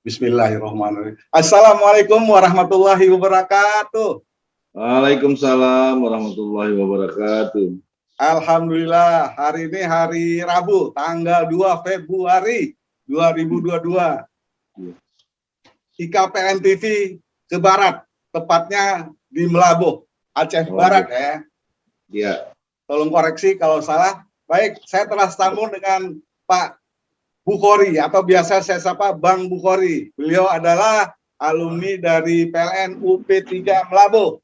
Bismillahirrahmanirrahim. Assalamualaikum warahmatullahi wabarakatuh. Waalaikumsalam warahmatullahi wabarakatuh. Alhamdulillah, hari ini hari Rabu, tanggal 2 Februari 2022. IKPN TV ke Barat, tepatnya di Melabuh, Aceh Barat ya. Iya. Tolong koreksi kalau salah. Baik, saya telah sambung dengan Pak Bukhori atau biasa saya sapa Bang Bukhori. Beliau adalah alumni dari PLN UP3 Melabuh.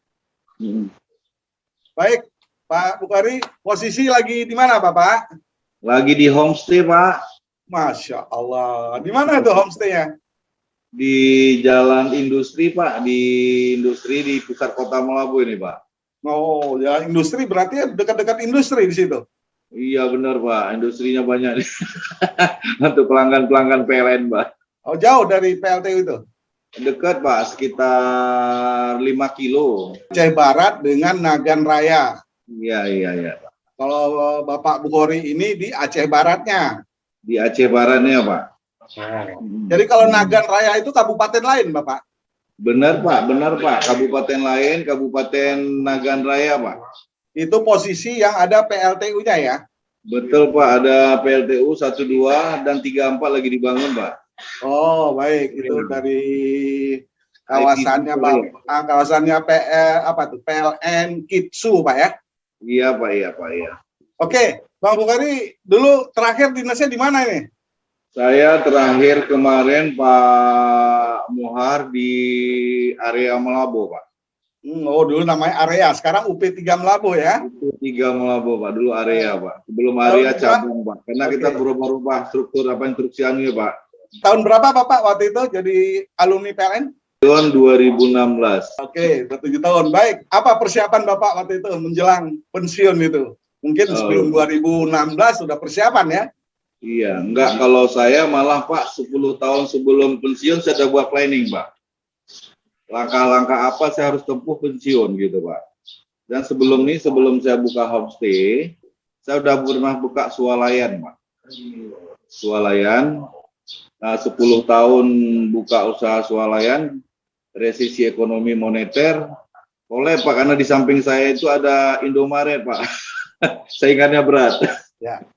Baik, Pak Bukhori, posisi lagi di mana, Bapak? Lagi di homestay, Pak. Masya Allah. Di mana itu homestay-nya? Di Jalan Industri, Pak. Di industri di pusat kota Melabuh ini, Pak. Oh, ya industri berarti dekat-dekat industri di situ. Iya benar, Pak. Industrinya banyak. Untuk pelanggan-pelanggan PLN, Pak. Oh, jauh dari PLTU itu? Dekat, Pak. Sekitar 5 kilo. Aceh Barat dengan Nagan Raya. Iya, Pak. Kalau Bapak Bukhori ini di Aceh Baratnya. Di Aceh Baratnya, Pak. Jadi kalau Nagan Raya itu kabupaten lain, Bapak? Benar, Pak. Benar, Pak. Kabupaten lain, Kabupaten Nagan Raya, Pak. Itu posisi yang ada PLTU-nya ya? Betul, Pak. Ada PLTU 12 dan 34 lagi dibangun, Pak. Oh, baik. Itu dari kawasannya, Pak. Kawasannya PLN Kitsu, Pak ya? Iya, Pak. Iya. Oke, Bang Bukhari, dulu terakhir dinasnya di mana ini? Saya terakhir kemarin Pak Muhar di area Melabuh, Pak. Oh, dulu namanya area, sekarang UP3 Melabuh ya? UP3 Melabuh, Pak. Dulu area, Pak. Sebelum area cabang, Pak. Karena kita berubah-ubah struktur instruksiannya, Pak. Tahun berapa Bapak waktu itu jadi alumni PLN? Tahun 2016. Oke, 7 tahun. Baik, apa persiapan Bapak waktu itu menjelang pensiun itu? Mungkin sebelum 2016 sudah persiapan ya? Iya, enggak, kalau saya malah Pak 10 tahun sebelum pensiun saya sudah buat planning, Pak. Langkah-langkah apa saya harus tempuh pensiun gitu, Pak. Dan sebelum saya buka homestay, saya sudah pernah buka swalayan, Pak. Swalayan, 10 tahun buka usaha swalayan, resesi ekonomi moneter, oleh Pak, karena di samping saya itu ada Indomaret, Pak. Saingannya berat. Ya.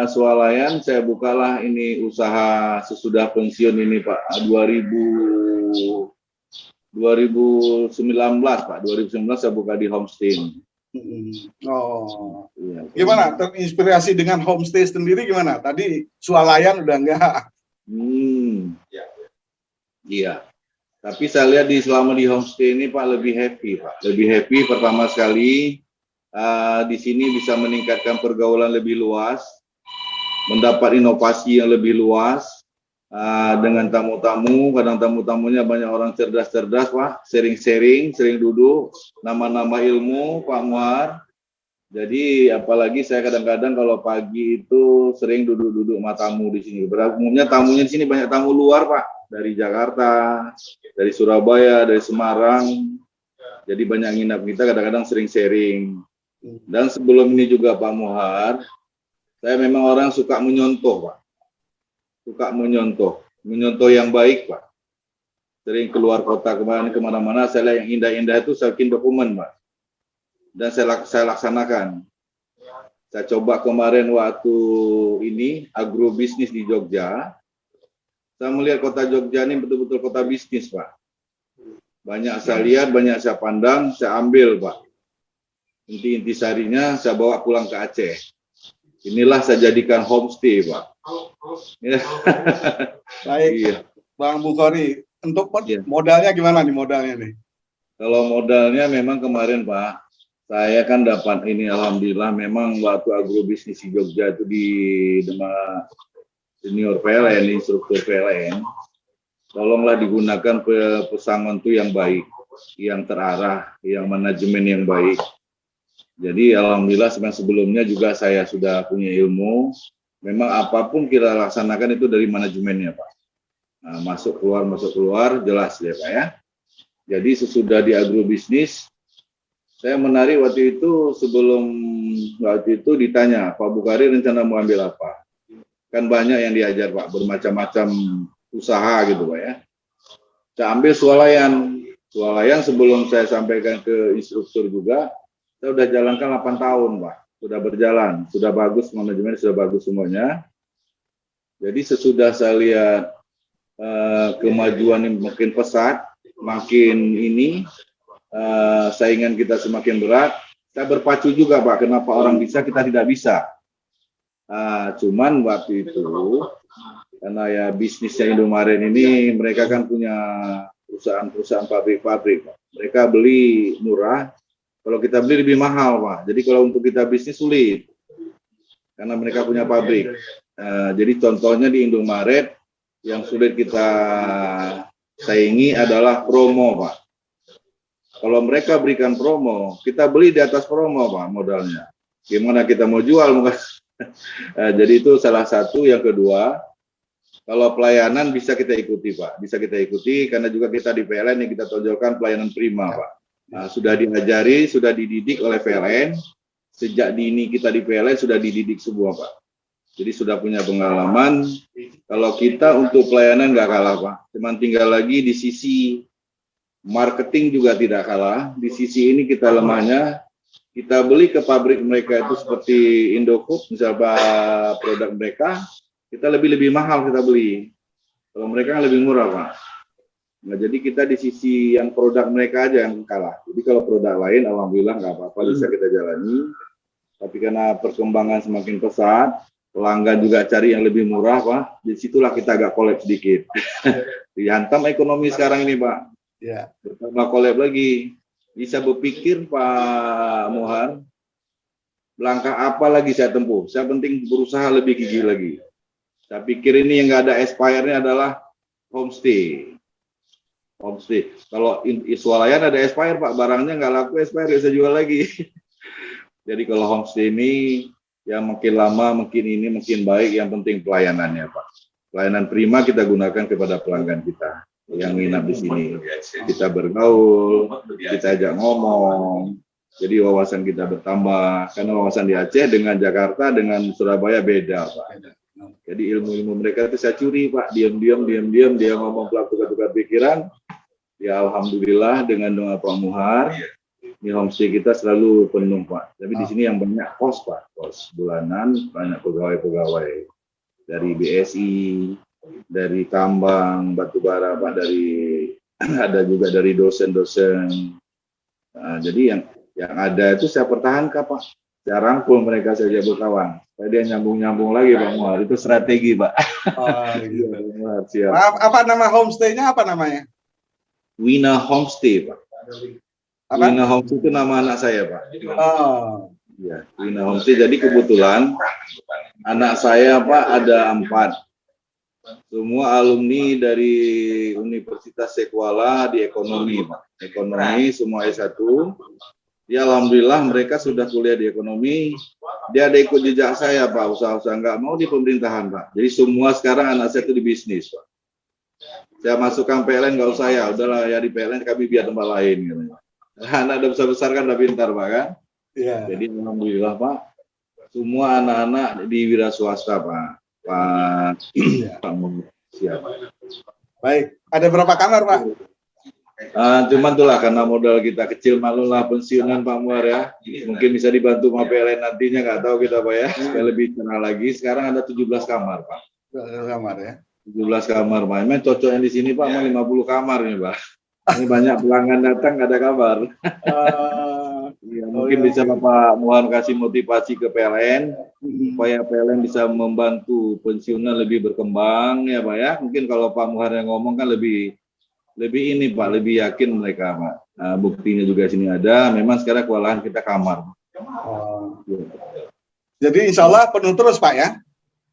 Swalayan saya bukalah ini usaha sesudah pensiun ini, Pak. 2019, Pak. 2019 saya buka di homestay. Oh. Iya. Gimana? Terinspirasi dengan homestay sendiri gimana? Tadi swalayan udah enggak? Iya. Tapi saya lihat selama di homestay ini, Pak, lebih happy, Pak. Lebih happy pertama sekali. Di sini bisa meningkatkan pergaulan lebih luas, mendapat inovasi yang lebih luas, dengan tamu-tamu, kadang tamu-tamunya banyak orang cerdas-cerdas, Pak, sering duduk, nama-nama ilmu, Pak Muhar. Jadi apalagi saya kadang-kadang kalau pagi itu sering duduk-duduk sama tamu di sini. Umumnya tamunya di sini banyak tamu luar, Pak, dari Jakarta, dari Surabaya, dari Semarang. Jadi banyak nginap kita, kadang-kadang sering sharing. Dan sebelum ini juga Pak Muhar, saya memang orang suka menyontoh, Pak. Suka menyontoh yang baik, Pak. Sering keluar kota kemana-mana, saya lihat yang indah-indah itu saya bikin dokumen, Pak. Dan saya laksanakan. Saya coba kemarin waktu ini agrobisnis di Jogja. Saya melihat kota Jogja ini betul-betul kota bisnis, Pak. Banyak saya lihat, banyak saya pandang, saya ambil, Pak. Inti sarinya saya bawa pulang ke Aceh. Inilah saya jadikan homestay, Pak. Baik, iya. Bang Bukhori, untuk modalnya gimana nih modalnya nih? Kalau modalnya memang kemarin, Pak, saya kan dapat ini, alhamdulillah memang waktu agrobisnis di Jogja itu di senior PLN, instruktur PLN, tolonglah digunakan pesangon itu yang baik, yang terarah, yang manajemen yang baik. Jadi alhamdulillah sebelumnya juga saya sudah punya ilmu. Memang apapun kita laksanakan itu dari manajemennya, Pak. Nah, masuk keluar jelas ya, Pak ya. Jadi sesudah di agrobisnis, saya menarik waktu itu ditanya, Pak Bukhari rencana mau ambil apa? Kan banyak yang diajar, Pak, bermacam-macam usaha gitu Pak ya. Saya ambil swalayan. Swalayan sebelum saya sampaikan ke instruktur juga, saya sudah jalankan 8 tahun Pak. Sudah berjalan, sudah bagus, manajemen sudah bagus semuanya. Jadi sesudah saya lihat kemajuan yang makin pesat, makin ini, saingan kita semakin berat, saya berpacu juga Pak, kenapa orang bisa, kita tidak bisa. Cuman waktu itu, karena ya bisnisnya Indomaret ini, mereka kan punya perusahaan-perusahaan pabrik-pabrik. Mereka beli murah, kalau kita beli lebih mahal Pak. Jadi kalau untuk kita bisnis sulit, karena mereka punya pabrik. Jadi contohnya di Indomaret, yang sulit kita saingi adalah promo Pak. Kalau mereka berikan promo, kita beli di atas promo Pak modalnya. Gimana kita mau jual? Jadi itu salah satu. Yang kedua, kalau pelayanan bisa kita ikuti Pak, bisa kita ikuti karena juga kita di PLN yang kita tonjolkan pelayanan prima Pak. Sudah diajari, sudah dididik oleh PLN, sejak dini kita di PLN sudah dididik semua Pak. Jadi sudah punya pengalaman, kalau kita untuk pelayanan nggak kalah Pak, cuman tinggal lagi di sisi marketing juga tidak kalah, di sisi ini kita lemahnya, kita beli ke pabrik mereka itu seperti Indofood, misalnya produk mereka, kita lebih mahal kita beli. Kalau mereka lebih murah Pak. Nah jadi kita di sisi yang produk mereka aja yang kalah. Jadi kalau produk lain alhamdulillah nggak apa-apa bisa kita jalani. Tapi karena perkembangan semakin pesat, pelanggan juga cari yang lebih murah Pak. Disitulah kita agak collab sedikit. Dihantam ekonomi sekarang ini Pak. Ya. Bertambah collab lagi. Bisa berpikir Pak Mohar, langkah apa lagi saya tempuh? Saya penting berusaha lebih gigih lagi. Saya pikir ini yang nggak ada expire-nya adalah homestay. Homestay. Kalau swalayan ada expire Pak, barangnya nggak laku expire, bisa jual lagi. Jadi kalau homestay ini yang makin lama, makin baik, yang penting pelayanannya Pak. Pelayanan prima kita gunakan kepada pelanggan kita yang nginap di sini. Kita bergaul, kita ajak ngomong. Jadi wawasan kita bertambah. Karena wawasan di Aceh dengan Jakarta dengan Surabaya beda Pak. Jadi ilmu-ilmu mereka itu saya curi Pak, diam-diam dia ngomong tukar pikiran. Ya alhamdulillah dengan doa Pak Muhar, di homestay kita selalu penuh Pak. Tapi di sini yang banyak kos Pak, kos bulanan, banyak pegawai-pegawai dari BSI, dari tambang, batubara Pak, dari ada juga dari dosen-dosen. Jadi yang ada itu saya pertahankan Pak. Saya rangkul mereka saja berkawan. Supaya dia nyambung-nyambung lagi Pak Muhar. Itu strategi Pak. Oh, gitu. Siap. Apa nama homestay-nya, apa namanya? Wina Homestay Pak. Apa? Wina Homestay itu nama anak saya Pak. Oh. Ya, Wina Homestay. Jadi kebetulan anak saya Pak ada 4. Semua alumni dari Universitas Sekolah di ekonomi Pak. Ekonomi semua S1. Ya alhamdulillah mereka sudah kuliah di ekonomi. Dia ada ikut jejak saya Pak, usaha-usaha nggak mau di pemerintahan Pak. Jadi semua sekarang anak saya itu di bisnis Pak. Saya masukkan PLN nggak usah ya, udahlah ya di PLN kami biar tempat lain. Gitu. Anak udah besar-besar kan udah pintar Pak kan. Yeah. Jadi alhamdulillah Pak, semua anak-anak di wira swasta Pak siap. Baik, ada berapa kamar Pak? Cuman itulah karena modal kita kecil, malulah pensiunan Pak Muhar ya. Mungkin bisa dibantu sama PLN nantinya, nggak tahu kita Pak ya. Supaya lebih tenang lagi. Sekarang ada 17 kamar Pak. 17 kamar ya. 17 kamar Pak. Memang cocoknya di sini Pak, 50 kamar nih Pak. Ini banyak pelanggan datang nggak ada kabar. Ya, mungkin bisa Pak Muhar kasih motivasi ke PLN supaya PLN bisa membantu pensiunan lebih berkembang ya Pak ya. Mungkin kalau Pak Muhar yang ngomong kan lebih ini Pak, lebih yakin mereka Pak. Buktinya juga sini ada. Memang sekarang kewalahan kita kamar. Jadi insya Allah penuh terus Pak ya?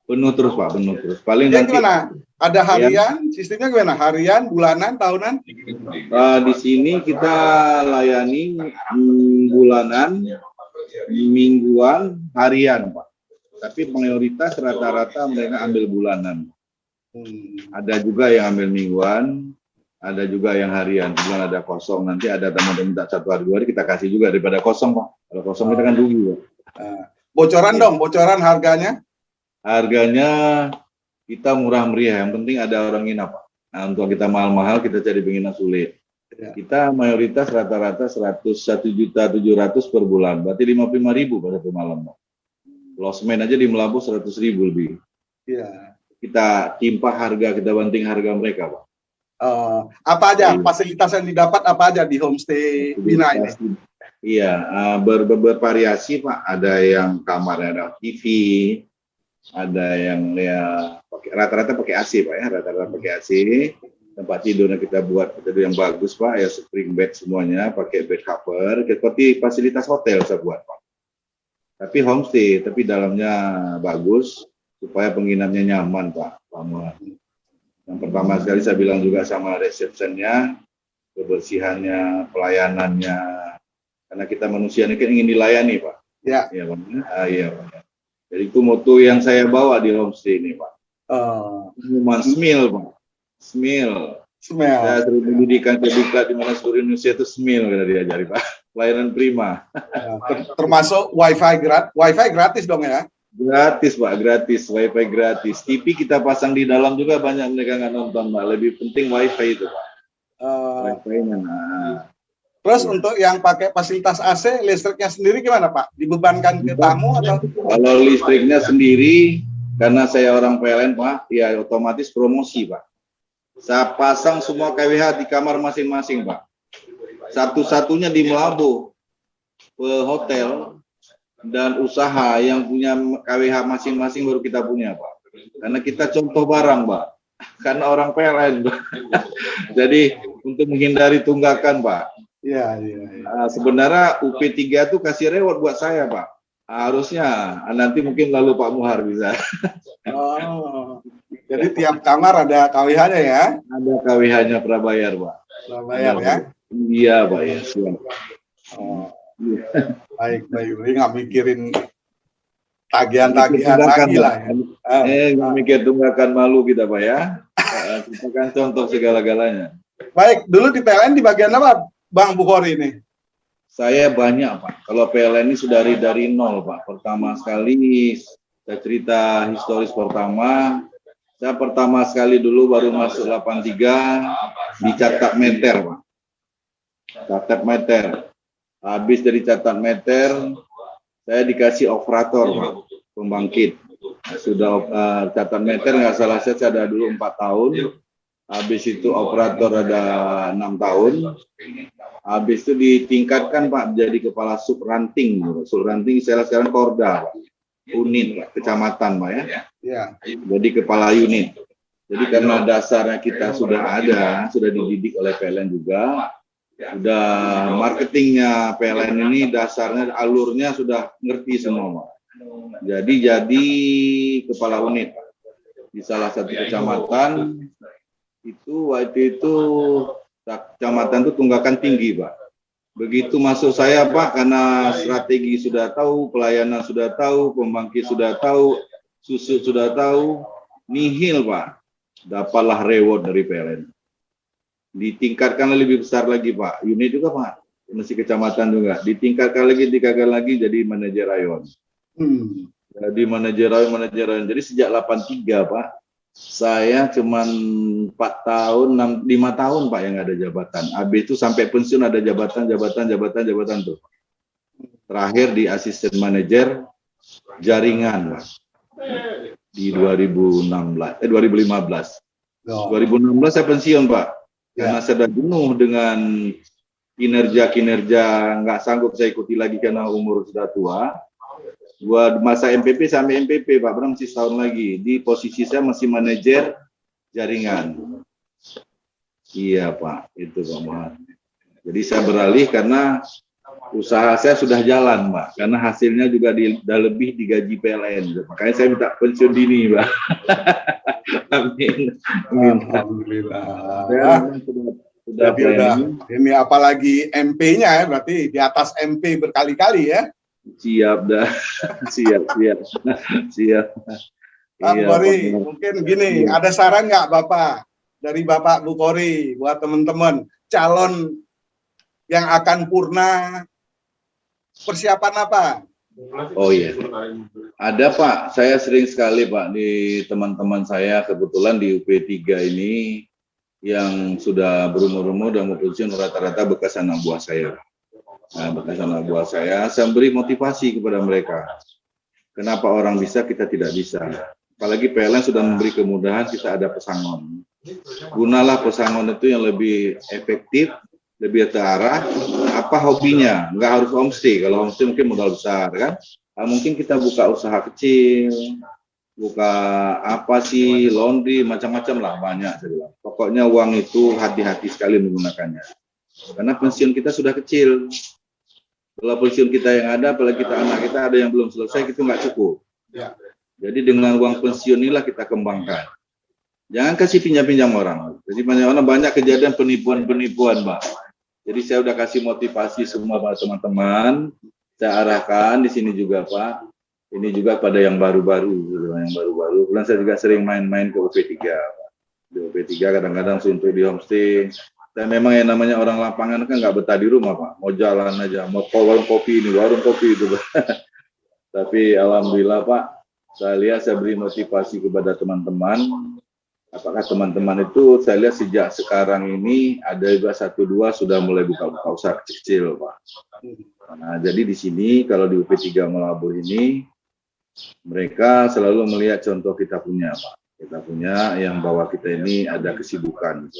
Penuh terus Pak, penuh terus. Paling ya, nanti. Gimana? Ada harian, sistemnya gimana? Harian, bulanan, tahunan? Di sini kita layani bulanan, mingguan, harian Pak. Tapi mayoritas rata-rata mereka ambil bulanan. Ada juga yang ambil mingguan, ada juga yang harian. Kemudian ada kosong, nanti ada teman-teman minta 1 hari 2 hari kita kasih juga daripada kosong Pak. Kalau kosong kita kan rugi Pak. Bocoran dong, bocoran harganya? Harganya kita murah meriah, yang penting ada orang nginap, Pak. Nah, untuk kita mahal-mahal, kita cari penginapan sulit. Ya. Kita mayoritas rata-rata 101.700.000 per bulan, berarti 55.000 pada satu malam, Pak. Losmen aja di Melabu 100.000 lebih. Iya. Kita timpa harga, kita banting harga mereka, Pak. Apa aja fasilitas yang didapat, apa aja di homestay Bina ini? Iya, bervariasi Pak. Ada yang kamarnya ada TV, ada yang ya rata-rata pakai AC Pak ya, rata-rata pakai AC. Tempat tidurnya kita buat tidur yang bagus Pak, ya spring bed semuanya, pakai bed cover, seperti fasilitas hotel saya buat Pak. Tapi homestay, tapi dalamnya bagus supaya penginapnya nyaman Pak. Yang pertama sekali saya bilang juga sama resepsionnya, kebersihannya, pelayanannya, karena kita manusia ini kan ingin dilayani Pak. Ya. Iya Pak. Iya Pak. Jadi itu moto yang saya bawa di homestay ini Pak. Smil Pak. Smil. Saya sering pendidikan ke diklat di mana seluruh Indonesia itu smil kita diajari Pak. Pelayanan prima. Termasuk wifi gratis dong ya? Gratis Pak, gratis, wifi gratis. TV kita pasang di dalam juga banyak mereka nggak nonton Pak. Lebih penting wifi itu Pak. Wifi-nya. Terus untuk yang pakai fasilitas AC, listriknya sendiri gimana Pak? Dibebankan ke tamu atau? Kalau listriknya sendiri, karena saya orang PLN Pak, ya otomatis promosi Pak. Saya pasang semua KWH di kamar masing-masing Pak. Satu-satunya di Melabu, hotel dan usaha yang punya KWH masing-masing baru kita punya Pak. Karena kita contoh barang Pak. Karena orang PLN Pak. Jadi untuk menghindari tunggakan Pak. Iya. Sebenarnya UP3 itu kasih reward buat saya Pak. Harusnya nanti mungkin lalu Pak Muhar bisa. Jadi tiap kamar ada KWH-nya ya? Ada KWH-nya prabayar Pak. Prabayar ya? Iya Pak ya. Siap. Baik. Jadi nggak mikirin tagihan-tagihan lagi lah ya. Nggak mikir tunggakan malu kita Pak ya. Kita kan contoh segala-galanya. Baik, dulu di PLN di bagian apa Bang Bukhori ini? Saya banyak Pak. Kalau PLN ini sudah dari nol Pak. Pertama sekali saya cerita historis pertama. Saya pertama sekali dulu baru masuk 83 di Catat Meter Pak. Catat Meter. Habis dari Catat Meter saya dikasih operator Pak, pembangkit. Sudah Catat Meter nggak salah saya ada dulu 4 tahun. Habis itu operator ada 6 tahun. Habis itu ditingkatkan Pak jadi kepala sub ranting. Sub ranting saya sekarang Korda Pak. Unit Pak, kecamatan Pak ya. Ya. Jadi kepala unit. Jadi karena dasarnya kita sudah ada, sudah dididik oleh PLN juga. Sudah marketingnya PLN ini dasarnya alurnya sudah ngerti semua Pak. Jadi kepala unit Pak. Di salah satu kecamatan itu waktu itu kecamatan itu tunggakan tinggi Pak. Begitu masuk saya Pak, karena strategi sudah tahu, pelayanan sudah tahu, pembangkit sudah tahu, susu sudah tahu, nihil Pak. Dapatlah reward dari PLN. Ditingkatkan lebih besar lagi Pak. Unit juga Pak, masih kecamatan juga. Ditingkatkan lagi jadi manajer rayon. Jadi manajer rayon. Jadi sejak 83 Pak, saya cuman 5 tahun Pak yang ada jabatan. Habis itu sampai pensiun ada jabatan tuh. Terakhir di asisten manajer jaringan Pak. Di 2015. 2016 saya pensiun Pak. Karena saya sudah jenuh dengan kinerja nggak sanggup saya ikuti lagi karena umur sudah tua. Gua masa MPP sampai MPP Pak, berarti masih setahun lagi. Di posisi saya masih manajer jaringan. Iya Pak, itu Pak Muhammad. Jadi saya beralih karena usaha saya sudah jalan Pak, karena hasilnya juga sudah lebih digaji PLN. Makanya saya minta pensiun dini Pak. Amin. Alhamdulillah. Jadi udah ini apalagi MP-nya ya, berarti di atas MP berkali-kali ya. Siap dah. Siap. Pak Bukhori, mungkin gini, ada saran nggak Bapak dari Bapak Bukhori buat teman-teman calon yang akan purna, persiapan apa? Oh iya. Ada Pak, saya sering sekali Pak di teman-teman saya kebetulan di UP3 ini yang sudah berumur-umur dan mau pensiun rata-rata bekas anak buah saya. Nah, bekas anak buah saya beri motivasi kepada mereka. Kenapa orang bisa, kita tidak bisa. Apalagi PLN sudah memberi kemudahan, kita ada pesangon. Gunalah pesangon itu yang lebih efektif, lebih terarah. Apa hobinya? Nggak harus homestay. Kalau homestay mungkin modal besar kan. Nah, mungkin kita buka usaha kecil, buka apa sih, laundry, macam-macam lah, banyak. Pokoknya uang itu hati-hati sekali menggunakannya. Karena pensiun kita sudah kecil. Kalau pensiun kita yang ada, apalagi kita anak kita ada yang belum selesai, itu nggak cukup. Ya. Jadi dengan uang pensiun inilah kita kembangkan. Jangan kasih pinjam-pinjam orang. Jadi banyak kejadian penipuan-penipuan, Pak. Jadi saya udah kasih motivasi semua Pak teman-teman. Saya arahkan di sini juga Pak. Ini juga pada yang baru-baru, Kemudian saya juga sering main-main ke UP3. Pak. Di UP3 kadang-kadang suntuk di homestay. Dan memang yang namanya orang lapangan kan nggak betah di rumah Pak. Mau jalan aja, mau ke warung kopi ini, warung kopi itu Pak. Tapi alhamdulillah Pak, saya lihat saya beri motivasi kepada teman-teman. Apakah teman-teman itu saya lihat sejak sekarang ini ada juga 1-2 sudah mulai buka-buka usaha kecil Pak. Nah, jadi di sini kalau di UP3 Melabur ini mereka selalu melihat contoh kita punya Pak. Kita punya yang bahwa kita ini ada kesibukan.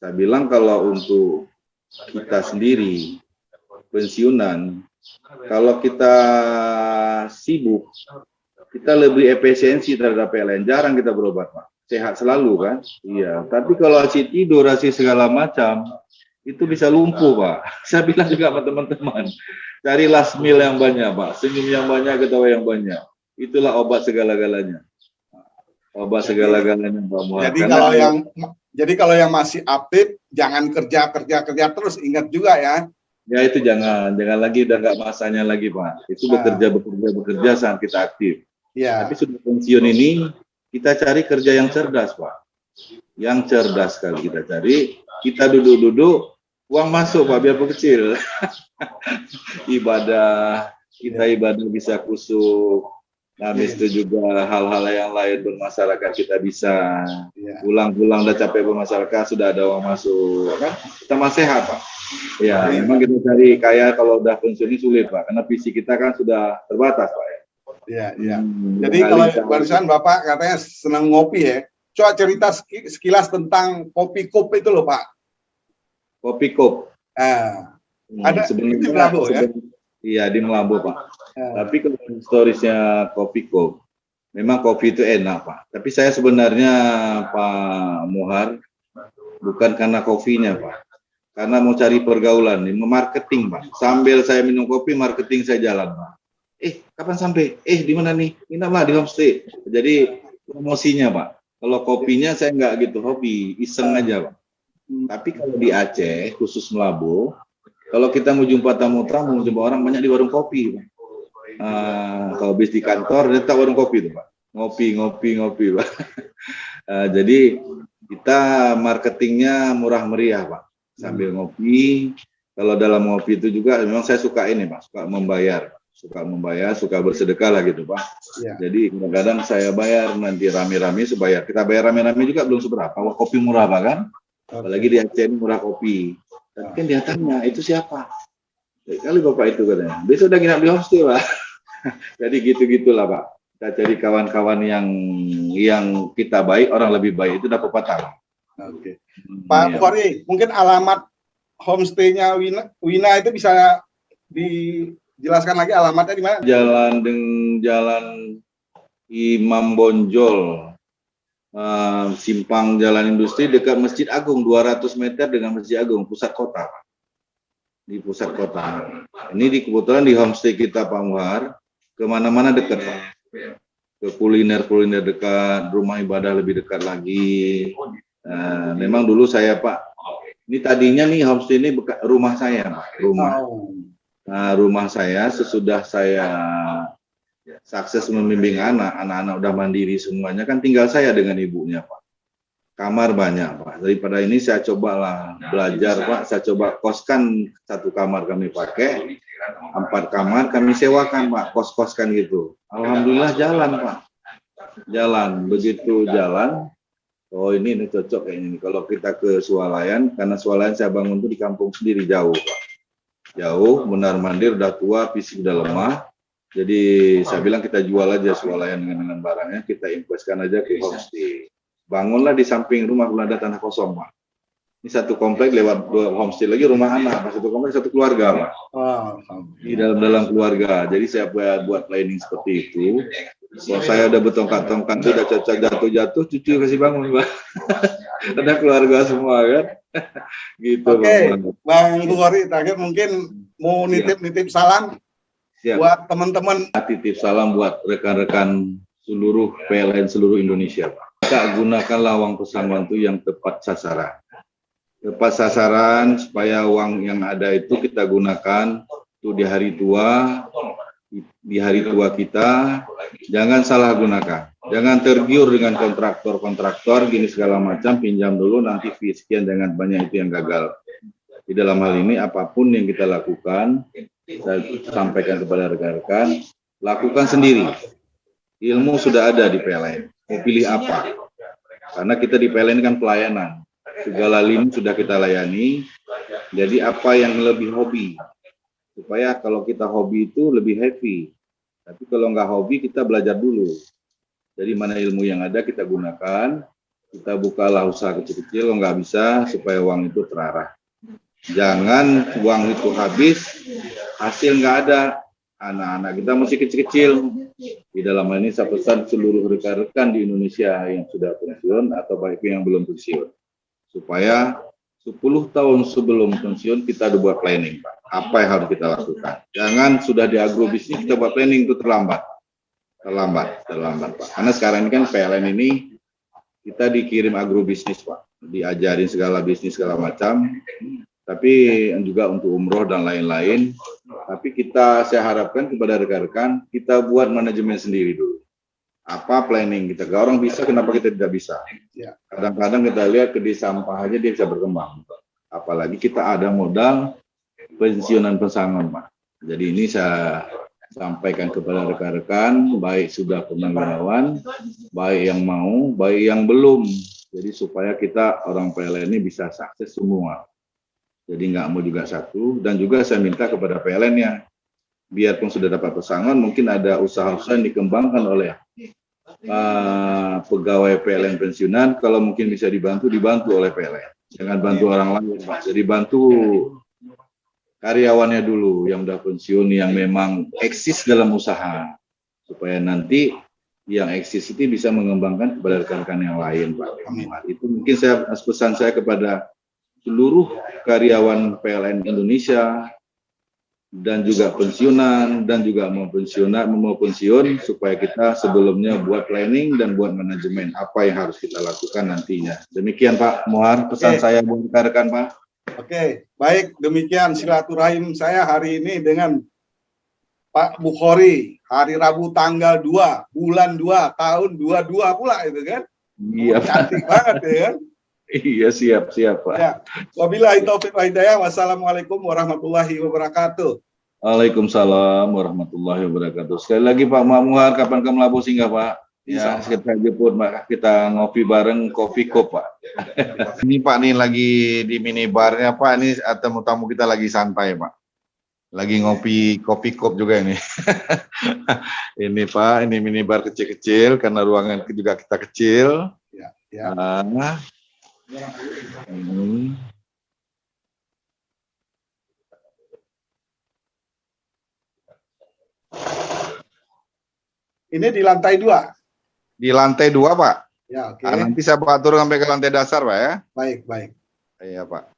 Saya bilang kalau untuk kita sendiri pensiunan, kalau kita sibuk, kita lebih efisiensi terhadap PLN. Jarang kita berobat Pak. Sehat selalu kan? Iya. Tapi kalau asyik tidur, asyik segala macam, itu bisa lumpuh Pak. Saya bilang juga sama teman-teman, carilah smil yang banyak Pak, senyum yang banyak, ketawa yang banyak. Itulah obat segala-galanya. Obat segala-galanya Pak Muhammad. Jadi kalau yang masih aktif, jangan kerja terus, ingat juga ya. Ya itu jangan lagi, udah nggak masanya lagi Pak. Itu bekerja saat kita aktif. Ya. Tapi sudah pensiun ini, kita cari kerja yang cerdas Pak. Yang cerdas sekali kita cari, kita duduk-duduk, uang masuk Pak, biar kecil. Kita ibadah bisa kusuk. Nah, habis itu juga hal-hal yang lain bermasyarakat kita bisa. Pulang-pulang udah capek bermasyarakat, sudah ada uang masuk. Kan? Kita masih sehat Pak. Ya, memang kita cari kaya kalau udah pensiun ini sulit Pak, karena visi kita kan sudah terbatas Pak. Iya. Jadi kalau barusan Bapak katanya senang ngopi ya. Coba cerita sekilas tentang kopi cup itu loh Pak. Kopi cup. Ada di Melabo ya? Iya di Melabo Pak. Tapi kalau historisnya kopi cup, memang kopi itu enak Pak. Tapi saya sebenarnya Pak Muhar bukan karena kopinya Pak. Karena mau cari pergaulan, marketing Pak. Sambil saya minum kopi, marketing saya jalan Pak. Kapan sampai? Di mana nih? Nginaplah di homestay. Jadi promosinya Pak. Kalau kopinya saya nggak gitu hobi, iseng aja Pak. Tapi kalau di Aceh, khusus Melabo, kalau kita mau jumpa tamu-tamu, jumpa orang banyak di warung kopi Pak. Kalau habis di kantor, tetap warung kopi itu Pak. Ngopi Pak. Jadi kita marketingnya murah meriah Pak. Sambil ngopi. Kalau dalam ngopi itu juga memang saya suka ini Pak, suka membayar, suka bersedekah lah gitu Pak. Ya. Jadi kadang-kadang saya bayar, nanti rame-rame supaya kita bayar rame-rame juga belum seberapa. Wah, kopi murah Pak kan? Apalagi di Aceh ini murah kopi. Tapi kan dia tanya, itu siapa? Kali Bapak itu katanya. Besok udah nginap di homestay Pak. Jadi gitu-gitulah Pak. Kita cari kawan-kawan yang kita baik, orang lebih baik, itu dapat pepatah. Oke. Pak Bukhari, mungkin alamat homestay-nya Wina itu bisa dijelaskan lagi alamatnya di mana? Jalan Imam Bonjol, simpang Jalan Industri dekat Masjid Agung, 200 meter dengan Masjid Agung, pusat kota. Di pusat kota. Ini kebetulan di homestay kita Pak Muhar, kemana-mana dekat Pak. Ke kuliner dekat, rumah ibadah lebih dekat lagi. Memang dulu saya Pak, ini tadinya nih homestay ini rumah saya Pak, rumah saya sesudah saya sukses membimbing anak-anak udah mandiri semuanya kan tinggal saya dengan ibunya Pak. Kamar banyak Pak, daripada ini saya cobalah belajar Pak, saya coba koskan 1 kamar kami pakai, 4 kamar kami sewakan Pak, kos-koskan gitu. Alhamdulillah jalan Pak, jalan. Begitu jalan, oh ini cocok kayaknya ini. Kalau kita ke Swalayan, karena Swalayan saya bangun tuh di kampung sendiri jauh Pak. Jauh, mondar-mandir, udah tua, fisik udah lemah. Jadi saya bilang kita jual aja Swalayan dengan barangnya, kita investkan aja ke homestay. Bangunlah di samping rumah belum ada tanah kosong Pak. Ini satu komplek lewat 2 homestay lagi rumah anak, satu komplek satu keluarga Pak. Di dalam keluarga. Jadi saya buat planning seperti itu. Kalau saya udah bertongkat-tongkat, udah cocok jatuh-jatuh, cucu kasih bangun Pak. Ada keluarga semua kan. Gitu Oke, Bang Bukhori, terakhir mungkin mau nitip salam buat teman-teman. Titip salam buat rekan-rekan seluruh PLN seluruh Indonesia Pak. Kita gunakan lawang pesangon itu yang tepat sasaran. Tepat sasaran supaya uang yang ada itu kita gunakan itu di hari tua kita, jangan salah gunakan, jangan tergiur dengan kontraktor gini segala macam, pinjam dulu nanti fee sekian, dengan banyak itu yang gagal. Di dalam hal ini apapun yang kita lakukan, saya sampaikan kepada rekan-rekan, lakukan sendiri. Ilmu sudah ada di PLN, mau pilih apa? Karena kita di PLN kan pelayanan. Segala lini sudah kita layani, jadi apa yang lebih hobi, supaya kalau kita hobi itu lebih happy, tapi kalau nggak hobi kita belajar dulu, jadi mana ilmu yang ada kita gunakan, kita bukalah usaha kecil-kecil, kalau nggak bisa supaya uang itu terarah, jangan uang itu habis, hasil nggak ada, anak-anak kita masih kecil-kecil. Di dalam hal ini saya pesan seluruh rekan-rekan di Indonesia yang sudah pensiun atau baik yang belum pensiun, supaya 10 tahun sebelum pensiun kita udah buat planning Pak. Apa yang harus kita lakukan? Jangan sudah di agrobisnis kita buat planning itu terlambat Pak. Karena sekarang ini kan PLN ini kita dikirim agrobisnis Pak, diajarin segala bisnis segala macam, tapi juga untuk umroh dan lain-lain. Tapi saya harapkan kepada rekan-rekan kita buat manajemen sendiri dulu. Apa planning kita? Gak orang bisa, kenapa kita tidak bisa? Kadang-kadang kita lihat ke di sampah aja dia bisa berkembang. Apalagi kita ada modal pensiunan pesangon, Pak. Jadi ini saya sampaikan kepada rekan-rekan, baik sudah purnawirawan, baik yang mau, baik yang belum. Jadi supaya kita orang PLN ini bisa sukses semua. Jadi nggak mau juga satu. Dan juga saya minta kepada PLN yang biarpun sudah dapat pesangon, mungkin ada usaha-usaha yang dikembangkan oleh pegawai PLN pensiunan, kalau mungkin bisa dibantu oleh PLN. Jangan bantu orang lain, Pak. Jadi bantu karyawannya dulu yang udah pensiun, yang memang eksis dalam usaha, supaya nanti yang eksis itu bisa mengembangkan kepada rekan-rekan yang lain, Pak. Itu mungkin pesan saya kepada seluruh karyawan PLN Indonesia, dan juga pensiunan, dan juga mau pensiun, supaya kita sebelumnya buat planning dan buat manajemen apa yang harus kita lakukan nantinya. Demikian Pak Muhar, pesan saya buat rekan-rekan Pak. Oke, baik, demikian silaturahim saya hari ini dengan Pak Bukhori, hari Rabu tanggal 2, bulan 2, tahun 22 pula itu kan. Iya, cantik banget ya kan. Iya, siap Pak. Ya. Wabillahi taufiq wa hidayah. Wassalamualaikum warahmatullahi wabarakatuh. Waalaikumsalam warahmatullahi wabarakatuh. Sekali lagi Pak Muhar, kapan ke Melabu singgah Pak? Ya, kita jemput Pak, kita ngopi bareng, kopi kop Pak. Ini Pak nih lagi di minibarnya Pak, ini tamu-tamu kita lagi santai Pak. Lagi ngopi kopi kop juga ini. Ini Pak, ini minibar kecil-kecil karena ruangan juga kita kecil. Ya. Ini di lantai 2. Di lantai 2 Pak. Ya, oke. Nanti saya Pak turun sampai ke lantai dasar Pak ya. Baik. Iya Pak.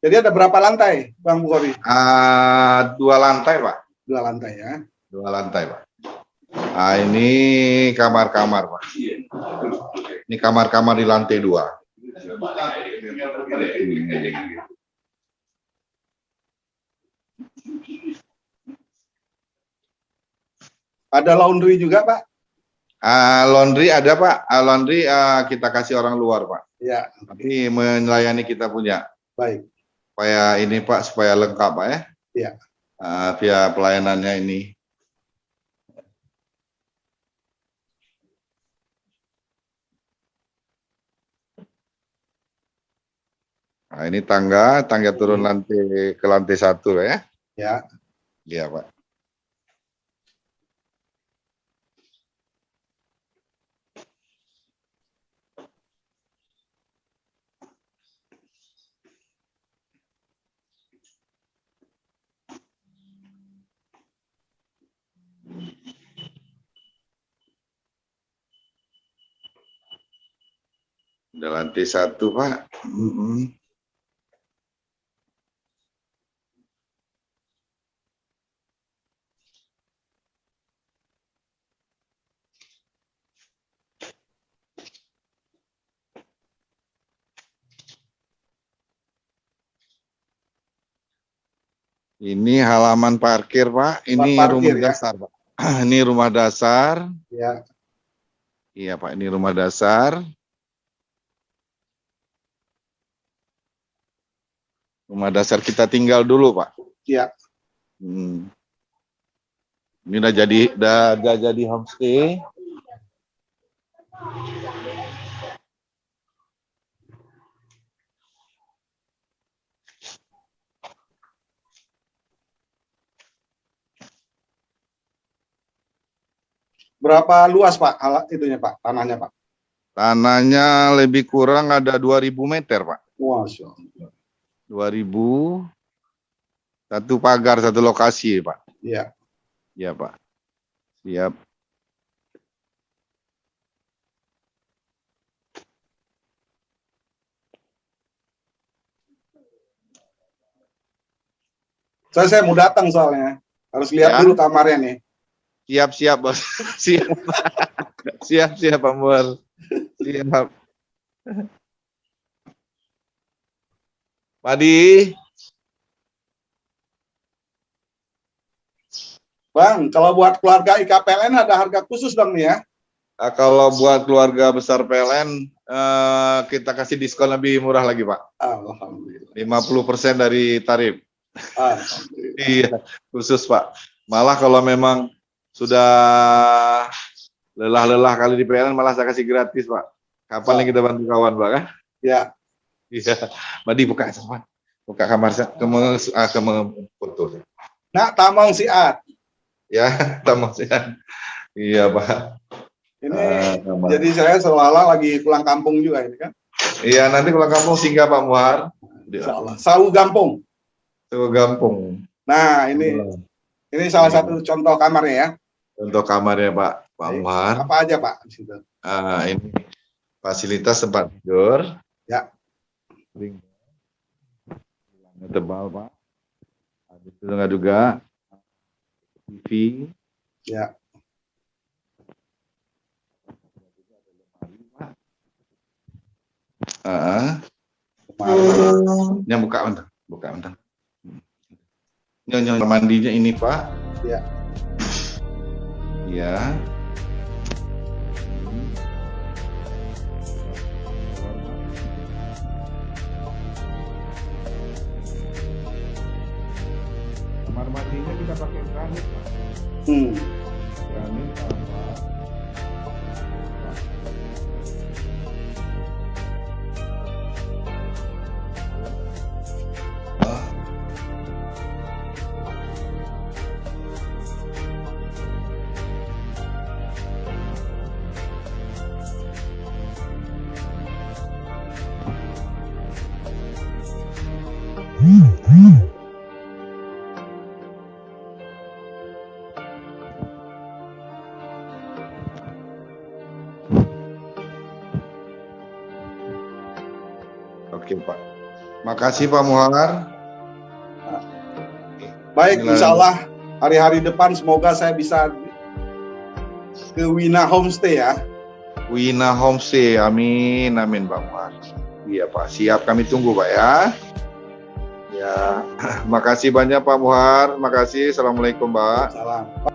Jadi ada berapa lantai, Bang Bukhori? 2 lantai Pak. 2 lantai ya. 2 lantai Pak. Nah, ini kamar-kamar Pak. Ini kamar-kamar di lantai 2. Ada laundry juga Pak? Laundry ada Pak. Laundry kita kasih orang luar Pak. Ya. Tapi melayani kita punya. Baik. supaya ini Pak, supaya lengkap Pak ya. Iya. Via pelayanannya ini. Nah, ini tangga turun ke lantai 1 ya. Ya. Iya Pak. Udah lantai 1 Pak. Ini halaman parkir Pak. Ini Parkir, rumah ya? dasar Pak. Ini rumah dasar. Ya. Iya Pak, ini rumah dasar. Rumah dasar kita tinggal dulu Pak. Iya. Ini udah jadi homestay. Berapa luas Pak itunya Pak, tanahnya Pak? Tanahnya lebih kurang ada 2.000 meter Pak. Masya Allah. 2.000. Satu pagar, satu lokasi Pak. Iya. Iya Pak. Siap. Saya mau datang soalnya. Harus lihat dulu kamarnya nih. Siap Bos. Siap. siap Pak Muar. Siap. Padi. Bang, kalau buat keluarga IKPLN ada harga khusus dong nih ya? Kalau buat keluarga besar PLN, kita kasih diskon lebih murah lagi Pak. Alhamdulillah. 50% dari tarif. Alhamdulillah. Iya, khusus Pak. Malah kalau memang sudah lelah-lelah kali di PLN, malah saya kasih gratis Pak. Kapan kita bantu kawan Pak kan? Ya. Iya. Madi buka sama. Buka kamar saya. Foto. Nah, Tamang Siat. Ya, Tamang Siat. Iya Pak. Ini jadi saya seolah-olah lagi pulang kampung juga ini kan? Iya, nanti pulang kampung singgah Pak Muhar. Sawu Gampung. Sawu Gampung. Nah, ini salah satu contoh kamarnya ya. Contoh kamarnya Pak Muhar. Apa aja Pak di situ? Ini fasilitas tempat tidur. Ya. Tebal Pak. Ada itu juga TV. Ya. Yang buka bentar. Nyonya mandinya ini Pak. Ya. Ya. Kamar mandinya kita pakai granit Pak. Granit apa? Oke Pak. Makasih Pak Muhar. Baik, insya Allah hari-hari depan semoga saya bisa ke Wina Homestay ya. Wina Homestay, amin Pak Muhar. Iya Pak, siap kami tunggu Pak ya. Ya, makasih banyak Pak Muhar. Makasih. Assalamualaikum Pak. Salam.